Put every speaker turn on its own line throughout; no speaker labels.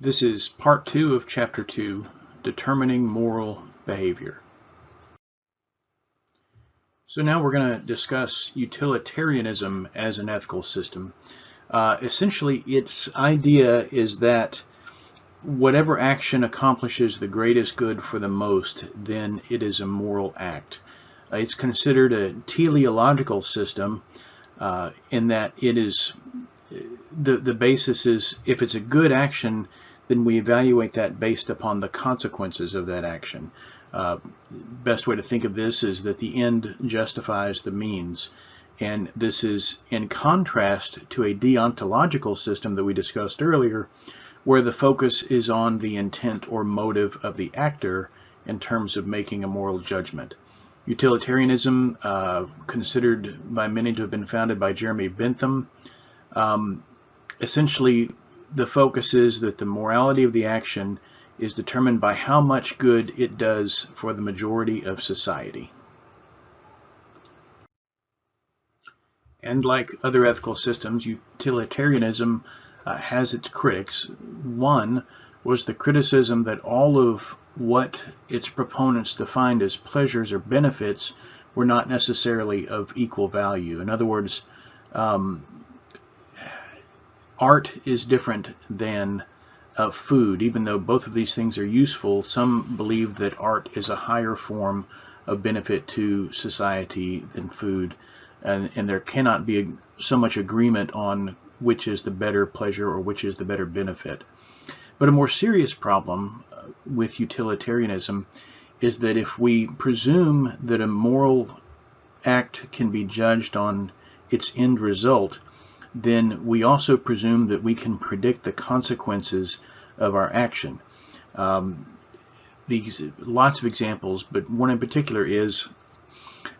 This is part 2 of chapter 2, Determining Moral Behavior. So now we're going to discuss utilitarianism as an ethical system. Essentially, its idea is that whatever action accomplishes the greatest good for the most, then it is a moral act. It's considered a teleological system in that it is the basis is if it's a good action, then we evaluate that based upon the consequences of that action. Best way to think of this is that the end justifies the means. And this is in contrast to a deontological system that we discussed earlier, where the focus is on the intent or motive of the actor in terms of making a moral judgment. Utilitarianism, considered by many to have been founded by Jeremy Bentham, essentially the focus is that the morality of the action is determined by how much good it does for the majority of society. And like other ethical systems, utilitarianism has its critics. One was the criticism that all of what its proponents defined as pleasures or benefits were not necessarily of equal value. In other words, art is different than food. Even though both of these things are useful, some believe that art is a higher form of benefit to society than food, and there cannot be so much agreement on which is the better pleasure or which is the better benefit. But a more serious problem with utilitarianism is that if we presume that a moral act can be judged on its end result, then we also presume that we can predict the consequences of our action. These lots of examples, but one in particular is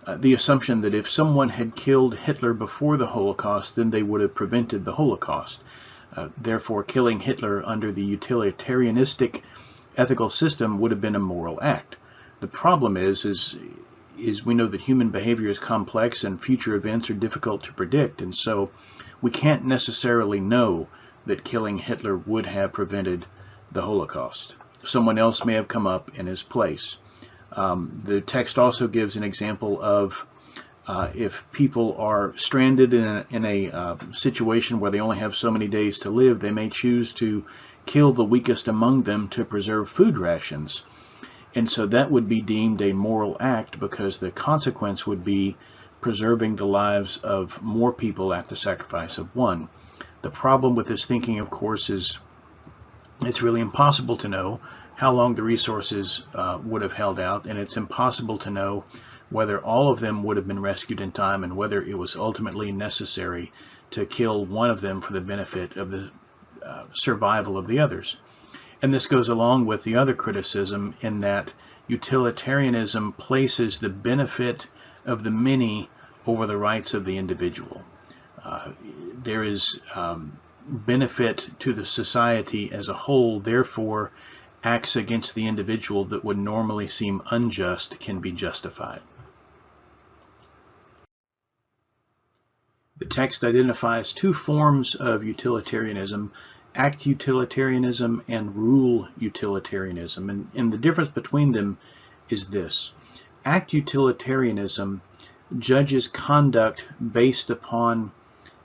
the assumption that if someone had killed Hitler before the Holocaust, then they would have prevented the Holocaust. Therefore, killing Hitler under the utilitarianistic ethical system would have been a moral act. The problem is we know that human behavior is complex and future events are difficult to predict, and so we can't necessarily know that killing Hitler would have prevented the Holocaust. Someone else may have come up in his place. The text also gives an example of if people are stranded in a situation where they only have so many days to live, they may choose to kill the weakest among them to preserve food rations. And so that would be deemed a moral act because the consequence would be preserving the lives of more people at the sacrifice of one. The problem with this thinking, of course, is it's really impossible to know how long the resources would have held out, and it's impossible to know whether all of them would have been rescued in time and whether it was ultimately necessary to kill one of them for the benefit of the survival of the others. And this goes along with the other criticism in that utilitarianism places the benefit of the many over the rights of the individual. There is benefit to the society as a whole, therefore acts against the individual that would normally seem unjust can be justified. The text identifies two forms of utilitarianism: act utilitarianism and rule utilitarianism. And the difference between them is this. Act utilitarianism judges conduct based upon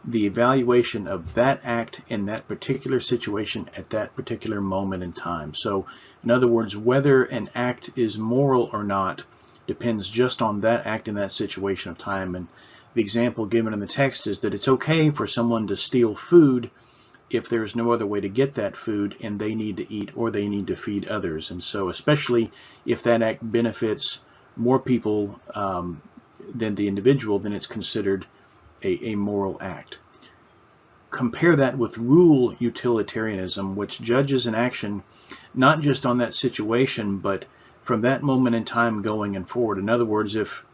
the evaluation of that act in that particular situation at that particular moment in time. So, in other words, whether an act is moral or not depends just on that act in that situation of time. And the example given in the text is that it's okay for someone to steal food if there's no other way to get that food and they need to eat or they need to feed others. And so especially if that act benefits more people than the individual, then it's considered a moral act. Compare that with rule utilitarianism, which judges an action not just on that situation, but from that moment in time going and forward. In other words, if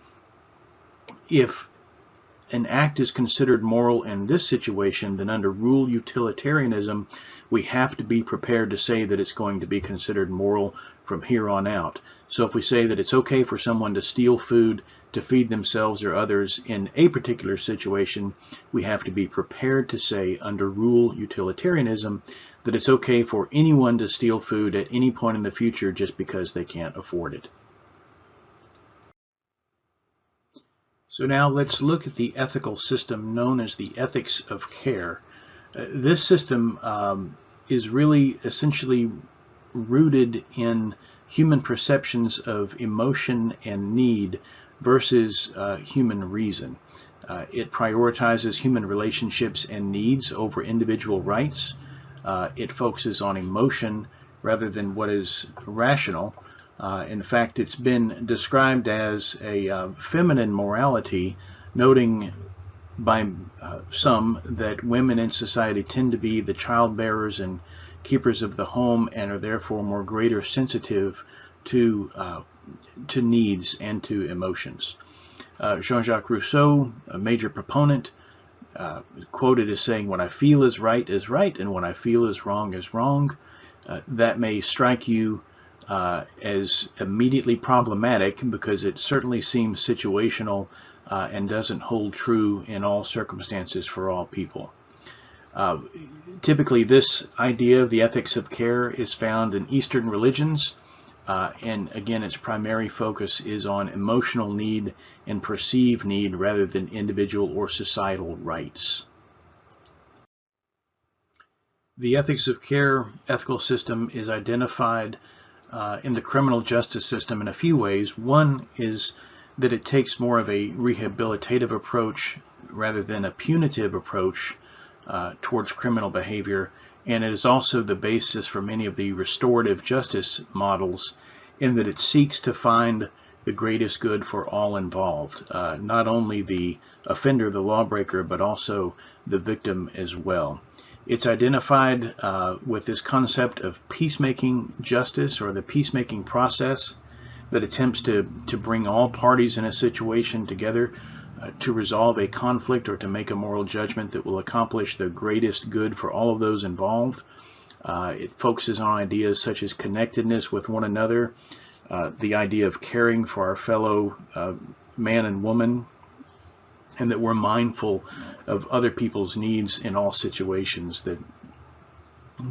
an act is considered moral in this situation, then under rule utilitarianism, we have to be prepared to say that it's going to be considered moral from here on out. So if we say that it's okay for someone to steal food to feed themselves or others in a particular situation, we have to be prepared to say under rule utilitarianism that it's okay for anyone to steal food at any point in the future just because they can't afford it. So now let's look at the ethical system known as the ethics of care. This system is really essentially rooted in human perceptions of emotion and need versus human reason. It prioritizes human relationships and needs over individual rights. It focuses on emotion rather than what is rational. In fact, it's been described as a feminine morality, noting by some that women in society tend to be the childbearers and keepers of the home and are therefore more greater sensitive to needs and to emotions. Jean-Jacques Rousseau, a major proponent, quoted as saying, "What I feel is right, and what I feel is wrong is wrong." That may strike you as immediately problematic because it certainly seems situational and doesn't hold true in all circumstances for all people. Typically, this idea of the ethics of care is found in Eastern religions, and again, its primary focus is on emotional need and perceived need rather than individual or societal rights. The ethics of care ethical system is identified in the criminal justice system in a few ways. One is that it takes more of a rehabilitative approach rather than a punitive approach towards criminal behavior, and it is also the basis for many of the restorative justice models in that it seeks to find the greatest good for all involved, not only the offender, the lawbreaker, but also the victim as well. It's identified with this concept of peacemaking justice, or the peacemaking process that attempts to bring all parties in a situation together to resolve a conflict or to make a moral judgment that will accomplish the greatest good for all of those involved. It focuses on ideas such as connectedness with one another, the idea of caring for our fellow man and woman, and that we're mindful of other people's needs in all situations. The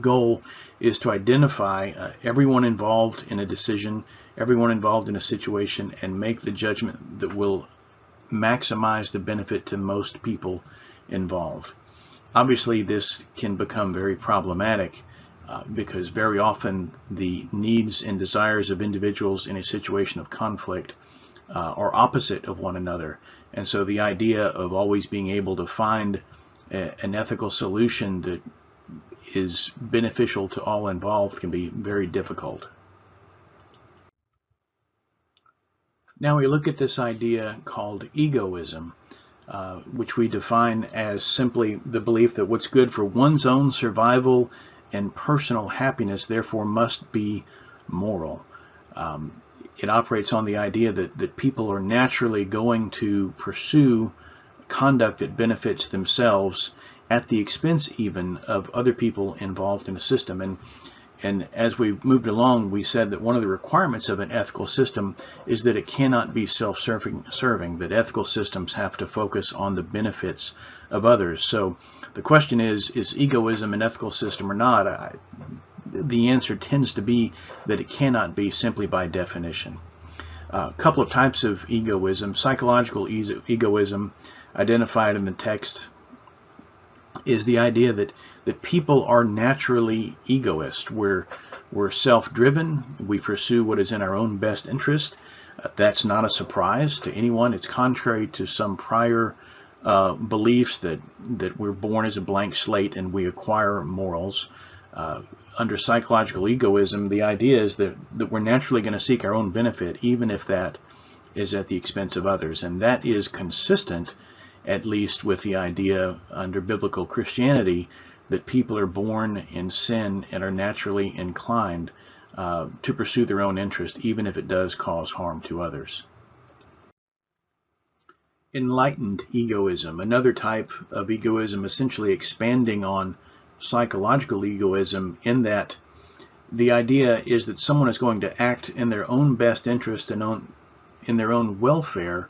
goal is to identify everyone involved in a decision, everyone involved in a situation, and make the judgment that will maximize the benefit to most people involved. Obviously, this can become very problematic because very often the needs and desires of individuals in a situation of conflict are opposite of one another. And so the idea of always being able to find an ethical solution that is beneficial to all involved can be very difficult. Now we look at this idea called egoism, which we define as simply the belief that what's good for one's own survival and personal happiness therefore must be moral. It operates on the idea that people are naturally going to pursue conduct that benefits themselves at the expense even of other people involved in a system. And as we moved along, we said that one of the requirements of an ethical system is that it cannot be self-serving, that ethical systems have to focus on the benefits of others. So the question is egoism an ethical system or not? The answer tends to be that it cannot be simply by definition. A couple of types of egoism. Psychological egoism, identified in the text, is the idea that people are naturally egoist. We're self-driven. We pursue what is in our own best interest. That's not a surprise to anyone. It's contrary to some prior beliefs that we're born as a blank slate and we acquire morals. Under psychological egoism, the idea is that we're naturally going to seek our own benefit, even if that is at the expense of others. And that is consistent, at least, with the idea under biblical Christianity that people are born in sin and are naturally inclined to pursue their own interest, even if it does cause harm to others. enlightened egoism, another type of egoism, essentially expanding on psychological egoism, in that the idea is that someone is going to act in their own best interest and in their own welfare,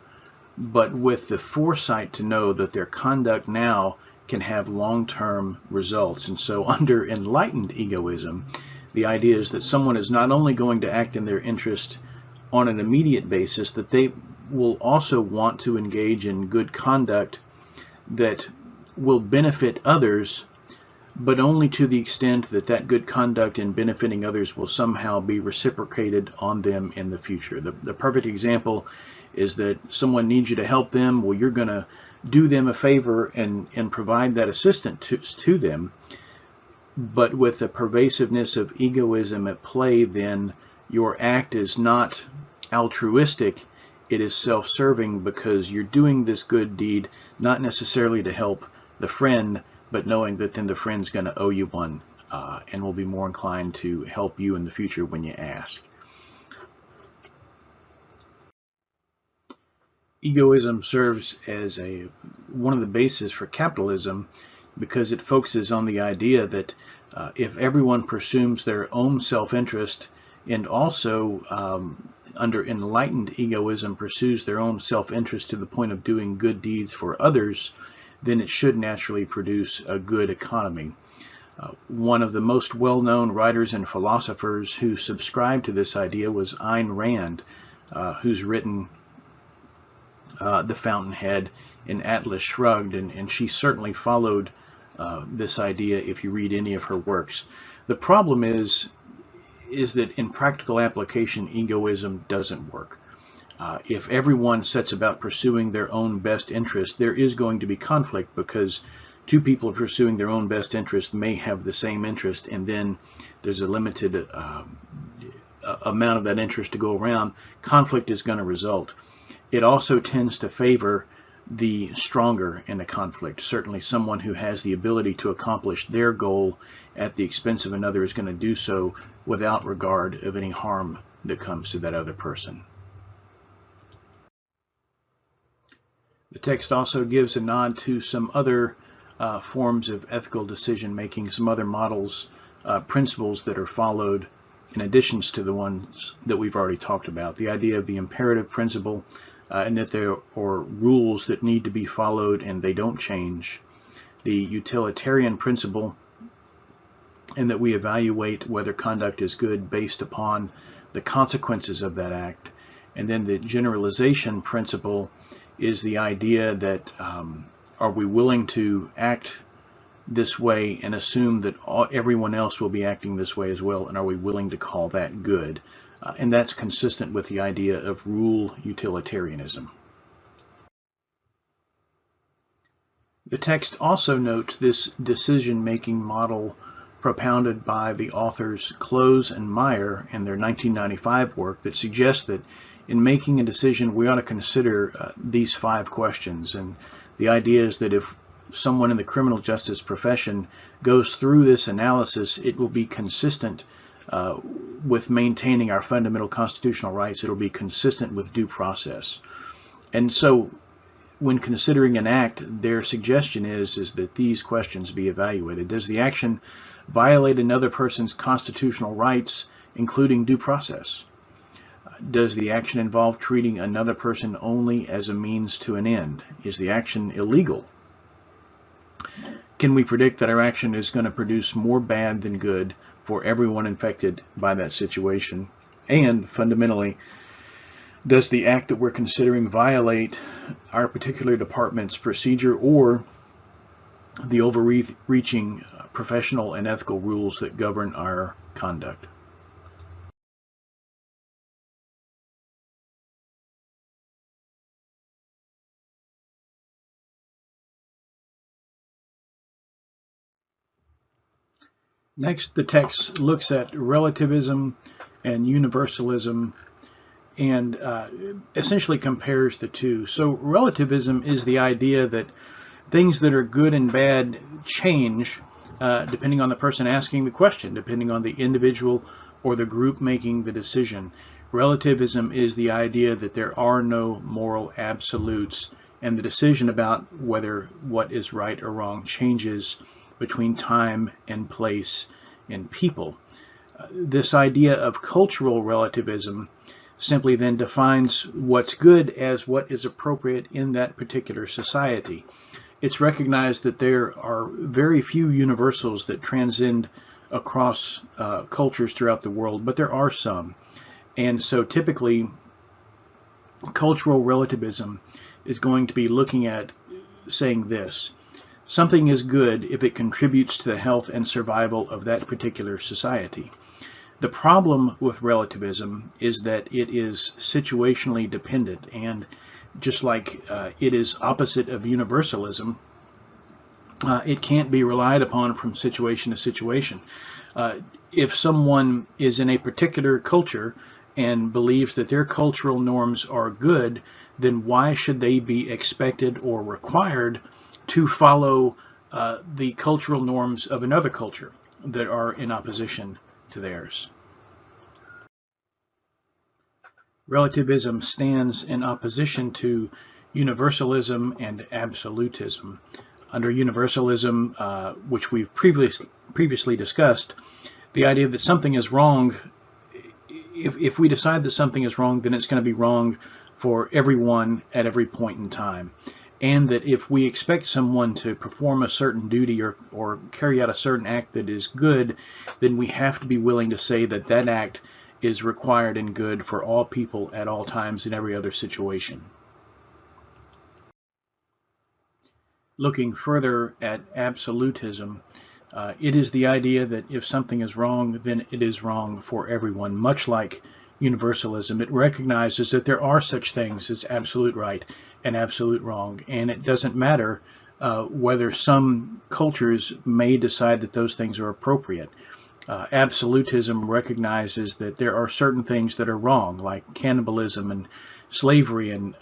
but with the foresight to know that their conduct now can have long-term results. And so under enlightened egoism, the idea is that someone is not only going to act in their interest on an immediate basis, that they will also want to engage in good conduct that will benefit others, but only to the extent that that good conduct in benefiting others will somehow be reciprocated on them in the future. The perfect example is that someone needs you to help them. Well, you're going to do them a favor and provide that assistance to them. But with the pervasiveness of egoism at play, then your act is not altruistic, it is self-serving, because you're doing this good deed not necessarily to help the friend, but knowing that then the friend's going to owe you one and will be more inclined to help you in the future when you ask. Egoism serves as one of the bases for capitalism, because it focuses on the idea that if everyone pursues their own self-interest, and also under enlightened egoism pursues their own self-interest to the point of doing good deeds for others, then it should naturally produce a good economy. One of the most well-known writers and philosophers who subscribed to this idea was Ayn Rand, who's written The Fountainhead and Atlas Shrugged, and she certainly followed this idea if you read any of her works. The problem is that in practical application, egoism doesn't work. If everyone sets about pursuing their own best interest, there is going to be conflict, because two people pursuing their own best interest may have the same interest, and then there's a limited amount of that interest to go around. Conflict is going to result. It also tends to favor the stronger in a conflict. Certainly someone who has the ability to accomplish their goal at the expense of another is going to do so without regard of any harm that comes to that other person. The text also gives a nod to some other forms of ethical decision making, some other models, principles that are followed in addition to the ones that we've already talked about. The idea of the imperative principle, and that there are rules that need to be followed and they don't change. The utilitarian principle, and that we evaluate whether conduct is good based upon the consequences of that act. And then the generalization principle is the idea that are we willing to act this way and assume that everyone else will be acting this way as well, and are we willing to call that good? And that's consistent with the idea of rule utilitarianism. The text also notes this decision-making model propounded by the authors Close and Meyer in their 1995 work that suggests that in making a decision we ought to consider these 5 questions. And the idea is that if someone in the criminal justice profession goes through this analysis, it will be consistent with maintaining our fundamental constitutional rights. It'll be consistent with due process. And so when considering an act, their suggestion is that these questions be evaluated. Does the action violate another person's constitutional rights, including due process? Does the action involve treating another person only as a means to an end? Is the action illegal? Can we predict that our action is going to produce more bad than good for everyone infected by that situation? And fundamentally, does the act that we're considering violate our particular department's procedure or the overreaching professional and ethical rules that govern our conduct? Next, the text looks at relativism and universalism and essentially compares the two. So relativism is the idea that things that are good and bad change depending on the person asking the question, depending on the individual or the group making the decision. Relativism is the idea that there are no moral absolutes and the decision about whether what is right or wrong changes between time and place and people. This idea of cultural relativism simply then defines what's good as what is appropriate in that particular society. It's recognized that there are very few universals that transcend across cultures throughout the world, but there are some. And so typically, cultural relativism is going to be looking at saying this: something is good if it contributes to the health and survival of that particular society. The problem with relativism is that it is situationally dependent, and just like it is opposite of universalism, it can't be relied upon from situation to situation. If someone is in a particular culture and believes that their cultural norms are good, then why should they be expected or required to follow the cultural norms of another culture that are in opposition to theirs? Relativism stands in opposition to universalism and absolutism. Under universalism, which we've previously discussed, the idea that something is wrong, if we decide that something is wrong, then it's going to be wrong for everyone at every point in time. And that if we expect someone to perform a certain duty or carry out a certain act that is good, then we have to be willing to say that that act is required and good for all people at all times in every other situation. Looking further at absolutism, it is the idea that if something is wrong, then it is wrong for everyone. Much like universalism, it recognizes that there are such things as absolute right and absolute wrong, and it doesn't matter whether some cultures may decide that those things are appropriate. Absolutism recognizes that there are certain things that are wrong, like cannibalism and slavery and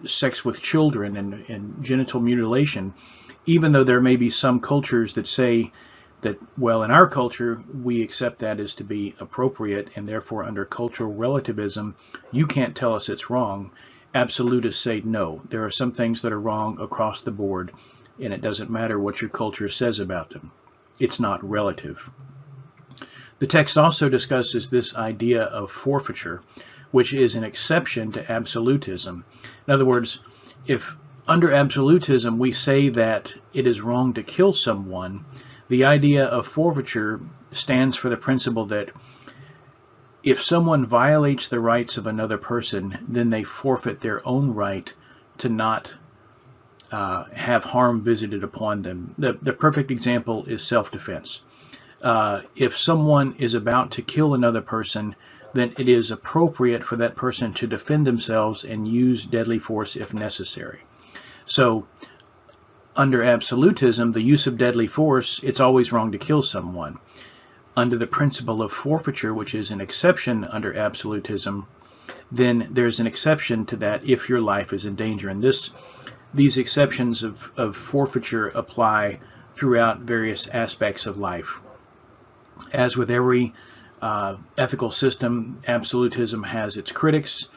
sex with children and genital mutilation, even though there may be some cultures that say that, well, in our culture, we accept that as to be appropriate, and therefore under cultural relativism, you can't tell us it's wrong. Absolutists say, no, there are some things that are wrong across the board, and it doesn't matter what your culture says about them. It's not relative. The text also discusses this idea of forfeiture, which is an exception to absolutism. In other words, if under absolutism we say that it is wrong to kill someone, the idea of forfeiture stands for the principle that if someone violates the rights of another person, then they forfeit their own right to not have harm visited upon them. The perfect example is self-defense. If someone is about to kill another person, then it is appropriate for that person to defend themselves and use deadly force if necessary. So, under absolutism, the use of deadly force, it's always wrong to kill someone. Under the principle of forfeiture, which is an exception under absolutism, then there's an exception to that if your life is in danger. And these exceptions of forfeiture apply throughout various aspects of life. As with every ethical system, absolutism has its critics,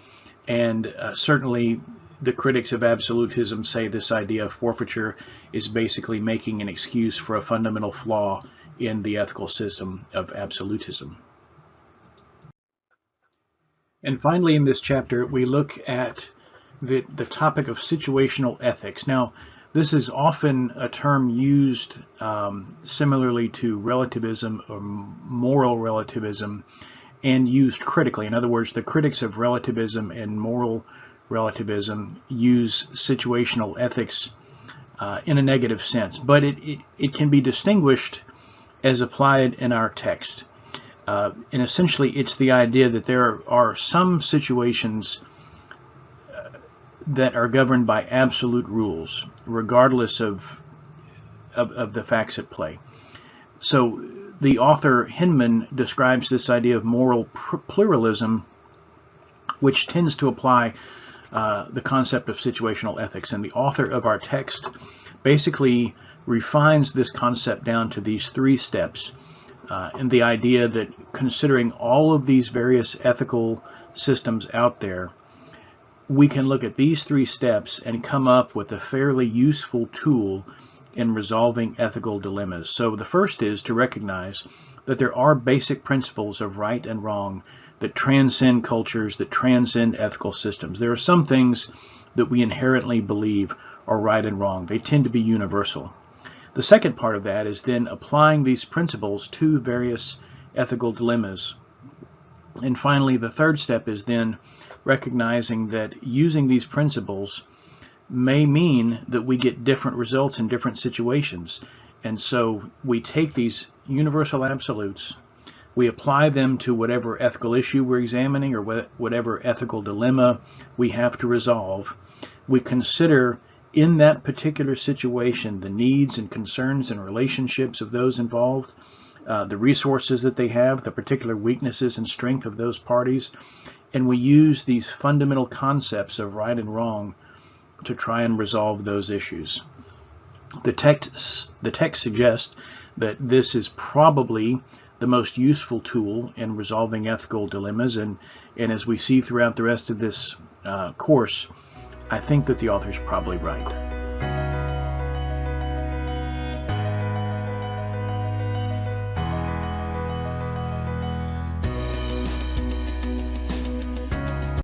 and certainly the critics of absolutism say this idea of forfeiture is basically making an excuse for a fundamental flaw in the ethical system of absolutism. And finally, in this chapter, we look at the topic of situational ethics. Now, this is often a term used similarly to relativism or moral relativism, and used critically. In other words, the critics of relativism and moral relativism use situational ethics in a negative sense, but it can be distinguished as applied in our text. And essentially, it's the idea that there are some situations that are governed by absolute rules, regardless of the facts at play. So the author Hinman describes this idea of moral pluralism, which tends to apply the concept of situational ethics. And the author of our text basically refines this concept down to these three steps. And the idea that considering all of these various ethical systems out there, we can look at these 3 steps and come up with a fairly useful tool in resolving ethical dilemmas. So the first is to recognize that there are basic principles of right and wrong that transcend cultures, that transcend ethical systems. There are some things that we inherently believe are right and wrong. They tend to be universal. The second part of that is then applying these principles to various ethical dilemmas. And finally, the third step is then recognizing that using these principles may mean that we get different results in different situations. And so we take these universal absolutes, we apply them to whatever ethical issue we're examining or whatever ethical dilemma we have to resolve. We consider in that particular situation the needs and concerns and relationships of those involved, the resources that they have, the particular weaknesses and strength of those parties, and we use these fundamental concepts of right and wrong to try and resolve those issues. The text suggests that this is probably the most useful tool in resolving ethical dilemmas, and as we see throughout the rest of this course, I think that the author's probably right.